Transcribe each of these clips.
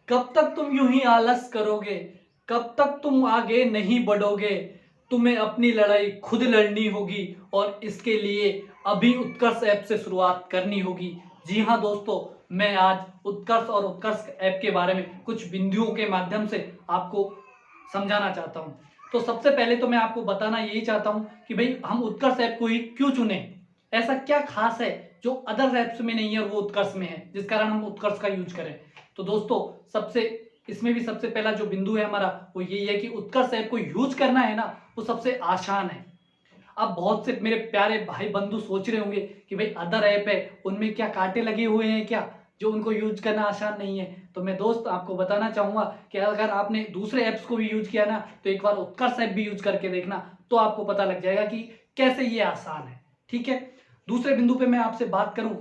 कब तक तुम यूं ही आलस करोगे? कब तक तुम आगे नहीं बढ़ोगे? तुम्हें अपनी लड़ाई खुद लड़नी होगी और इसके लिए अभी उत्कर्ष ऐप से शुरुआत करनी होगी। जी हाँ दोस्तों, मैं आज उत्कर्ष और उत्कर्ष ऐप के बारे में कुछ बिंदुओं के माध्यम से आपको समझाना चाहता हूँ। तो सबसे पहले तो मैं आपको बताना यही चाहता हूँ कि भाई हम उत्कर्ष ऐप को ही क्यों चुने? ऐसा क्या खास है जो अदर ऐप्स में नहीं है और वो उत्कर्ष में है, जिस कारण हम उत्कर्ष का यूज करें? तो दोस्तों, सबसे इसमें भी सबसे पहला जो बिंदु है हमारा वो यही है कि उत्कर्ष ऐप को यूज करना है ना, वो सबसे आसान है। अब बहुत से मेरे प्यारे भाई बंधु सोच रहे होंगे कि भाई अदर ऐप है, उनमें क्या कांटे लगे हुए हैं क्या, जो उनको यूज करना आसान नहीं है? तो मैं दोस्त आपको बताना चाहूंगा कि अगर आपने दूसरे ऐप्स को भी यूज किया ना, तो एक बार उत्कर्ष ऐप भी यूज करके देखना, तो आपको पता लग जाएगा कि कैसे ये आसान है। ठीक है, दूसरे बिंदु पे मैं आपसे बात करूं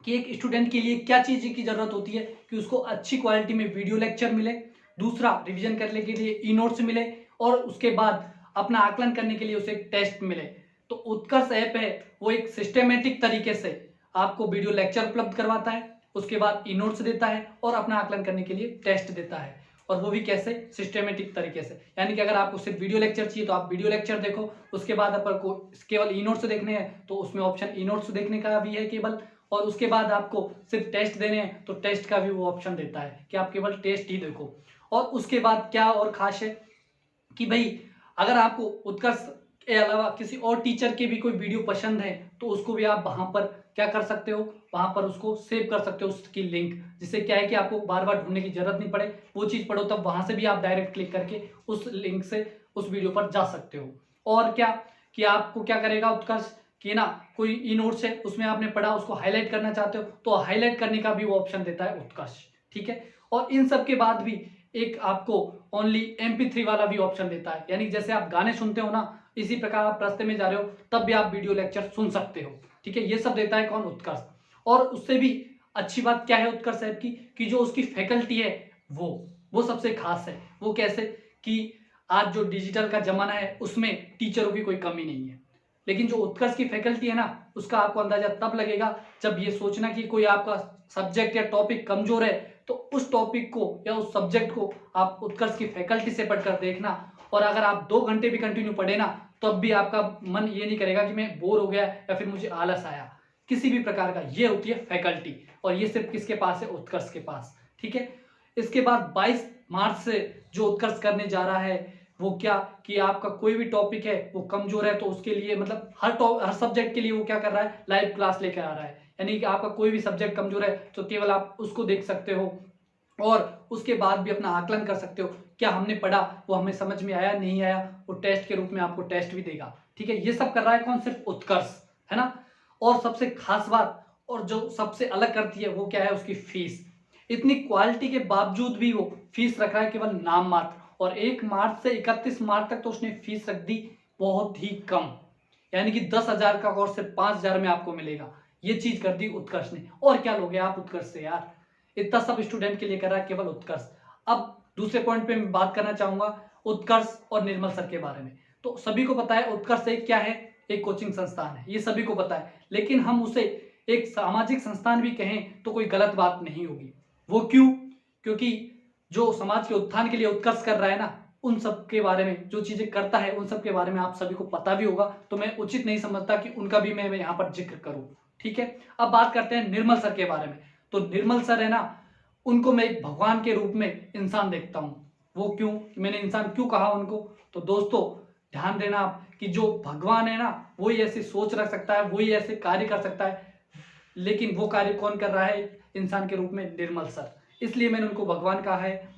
कि एक स्टूडेंट के लिए क्या चीज़ की ज़रूरत होती है कि उसको अच्छी क्वालिटी में वीडियो लेक्चर मिले, दूसरा रिवीजन करने के लिए ई नोट्स मिले, और उसके बाद अपना आकलन करने के लिए उसे एक टेस्ट मिले। तो उत्कर्ष ऐप है वो एक सिस्टमेटिक तरीके से आपको वीडियो लेक्चर उपलब्ध करवाता है, उसके बाद ई नोट्स देता है और अपना आकलन करने के लिए टेस्ट देता है। और वो भी कैसे? सिस्टमेटिक तरीके से। यानी कि अगर आपको सिर्फ वीडियो लेक्चर चाहिए तो आप वीडियो लेक्चर देखो, उसके बाद आपको केवल ई नोट्स देखने हैं तो उसमें ऑप्शन ई नोट्स देखने का भी है केवल, और उसके बाद आपको सिर्फ टेस्ट देने हैं तो टेस्ट का भी वो ऑप्शन देता है कि आप केवल टेस्ट ही देखो। और उसके बाद क्या और खास है कि भाई अगर आपको उत्कर्ष के अलावा किसी और टीचर के भी कोई वीडियो पसंद है तो उसको भी आप वहां पर क्या कर सकते हो, वहां पर उसको सेव कर सकते हो उसकी लिंक, जिससे क्या है कि आपको बार बार ढूंढने की जरूरत नहीं पड़े। वो चीज पढ़ो तब वहां से भी आप डायरेक्ट क्लिक करके उस लिंक से उस वीडियो पर जा सकते हो। और क्या कि आपको क्या करेगा उत्कर्ष कि ना, कोई ई नोट्स है उसमें आपने पढ़ा, उसको हाईलाइट करना चाहते हो तो हाईलाइट करने का भी वो ऑप्शन देता है उत्कर्ष। ठीक है, और इन सब के बाद भी एक आपको ओनली MP3 वाला भी ऑप्शन देता है, यानी जैसे आप गाने सुनते हो ना, इसी प्रकार आप रास्ते में जा रहे हो तब भी आप वीडियो लेक्चर सुन सकते हो। ठीक है, ये सब देता है कौन? उत्कर्ष। और उससे भी अच्छी बात क्या है उत्कर्ष ऐप की कि जो उसकी फैकल्टी है वो सबसे खास है। वो कैसे? कि आज जो डिजिटल का जमाना है उसमें टीचरों की कोई कमी नहीं है, लेकिन जो उत्कर्ष की फैकल्टी है ना, उसका आपको अंदाजा तब लगेगा जब ये सोचना कि कोई आपका सब्जेक्ट या टॉपिक कमजोर है तो उस टॉपिक को या उस सब्जेक्ट को आप उत्कर्ष की फैकल्टी से पढ़कर देखना। और अगर आप 2 घंटे भी कंटिन्यू पढ़े ना, तब भी आपका मन ये नहीं करेगा कि मैं बोर हो गया या फिर मुझे आलस आया, किसी भी प्रकार का। ये होती है फैकल्टी, और ये सिर्फ किसके पास है? उत्कर्ष के पास। ठीक है, इसके बाद 22 मार्च से जो उत्कर्ष करने जा रहा है वो क्या कि आपका कोई भी टॉपिक है वो कमजोर है तो उसके लिए मतलब हर सब्जेक्ट के लिए वो क्या कर रहा है? लाइव क्लास लेकर आ रहा है। यानी कि आपका कोई भी सब्जेक्ट कमजोर है तो केवल आप उसको देख सकते हो और उसके बाद भी अपना आकलन कर सकते हो, क्या हमने पढ़ा वो हमें समझ में आया नहीं आया, वो टेस्ट के रूप में आपको टेस्ट भी देगा। ठीक है, ये सब कर रहा है कौन? सिर्फ उत्कर्ष, है ना। और सबसे खास बात और जो सबसे अलग करती है वो क्या है? उसकी फीस। इतनी क्वालिटी के बावजूद भी वो फीस रख रहा है केवल नाम मात्र, और 1 मार्च से 31 मार्च तक तो उसने फीस रख दी बहुत ही कम, यानी कि 10,000 का कोर्स सिर्फ 5,000 में आपको मिलेगा। ये चीज कर दी उत्कर्ष ने। और क्या लोगे आप उत्कर्ष से यार? इतना सब स्टूडेंट के लिए कर रहा है केवल उत्कर्ष। अब दूसरे पॉइंट पे मैं बात करना चाहूंगा उत्कर्ष और निर्मल सर के बारे में। तो सभी को पता है उत्कर्ष एक क्या है? एक कोचिंग संस्थान है, ये सभी को पता है, लेकिन हम उसे एक सामाजिक संस्थान भी कहें तो कोई गलत बात नहीं होगी। वो क्यों? क्योंकि जो समाज के उत्थान के लिए उत्कर्ष कर रहा है ना, उन सब के बारे में, जो चीजें करता है उन सब के बारे में आप सभी को पता भी होगा, तो मैं उचित नहीं समझता कि उनका भी मैं यहाँ पर जिक्र करूँ। ठीक है, अब बात करते हैं निर्मल सर के बारे में। तो निर्मल सर है ना, उनको मैं एक भगवान के रूप में इंसान देखता हूँ। वो क्यों? मैंने इंसान क्यों कहा उनको? तो दोस्तों ध्यान देना आप कि जो भगवान है ना, वही ऐसी सोच रख सकता है, वही ऐसे कार्य कर सकता है, लेकिन वो कार्य कौन कर रहा है इंसान के रूप में? निर्मल सर। इसलिए मैंने उनको भगवान कहा है,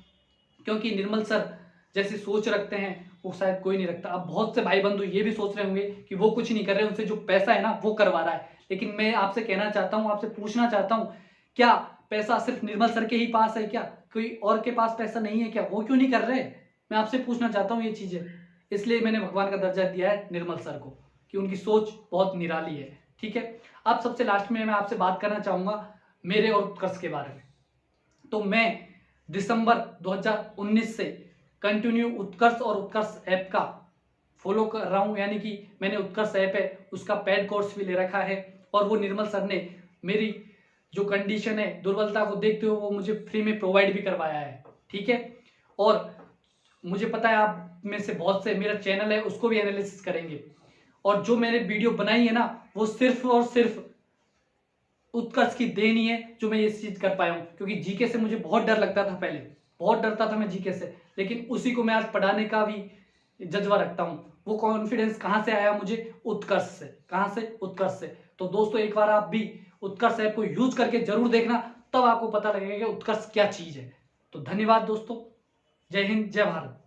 क्योंकि निर्मल सर जैसी सोच रखते हैं वो शायद कोई नहीं रखता। अब बहुत से भाई बंधु ये भी सोच रहे होंगे कि वो कुछ नहीं कर रहे, उनसे जो पैसा है ना वो करवा रहा है, लेकिन मैं आपसे कहना चाहता हूँ, आपसे पूछना चाहता हूँ, क्या पैसा सिर्फ निर्मल सर के ही पास है क्या? कोई और के पास पैसा नहीं है क्या? वो क्यों नहीं कर रहे? मैं आपसे पूछना चाहता हूँ ये चीजें। इसलिए मैंने भगवान का दर्जा दिया है निर्मल सर को कि उनकी सोच बहुत निराली है। ठीक है, अब सबसे लास्ट में मैं आपसे बात करना चाहूंगा मेरे और उत्कर्ष के बारे में। तो मैं दिसंबर 2019 से कंटिन्यू उत्कर्ष और उत्कर्ष ऐप का फॉलो कर रहा हूँ, यानी कि मैंने उत्कर्ष ऐप है उसका पेड कोर्स भी ले रखा है, और वो निर्मल सर ने मेरी जो कंडीशन है दुर्बलता को देखते हुए वो मुझे फ्री में प्रोवाइड भी करवाया है, ठीक है। और मुझे पता है आप में से बहुत से मेरा चैनल है उसको भी एनालिसिस करेंगे, और जो मैंने वीडियो बनाई है ना वो सिर्फ और सिर्फ उत्कर्ष की देन ही है जो मैं ये चीज कर पाया हूँ। क्योंकि जीके से मुझे बहुत डर लगता था, पहले बहुत डरता था मैं जीके से, लेकिन उसी को मैं आज पढ़ाने का भी जज्बा रखता हूँ। वो कॉन्फिडेंस कहाँ से आया मुझे? उत्कर्ष से। कहाँ से? उत्कर्ष से। तो दोस्तों एक बार आप भी उत्कर्ष ऐप को यूज करके जरूर देखना, तब आपको पता लगेगा कि उत्कर्ष क्या चीज है। तो धन्यवाद दोस्तों, जय हिंद, जय भारत।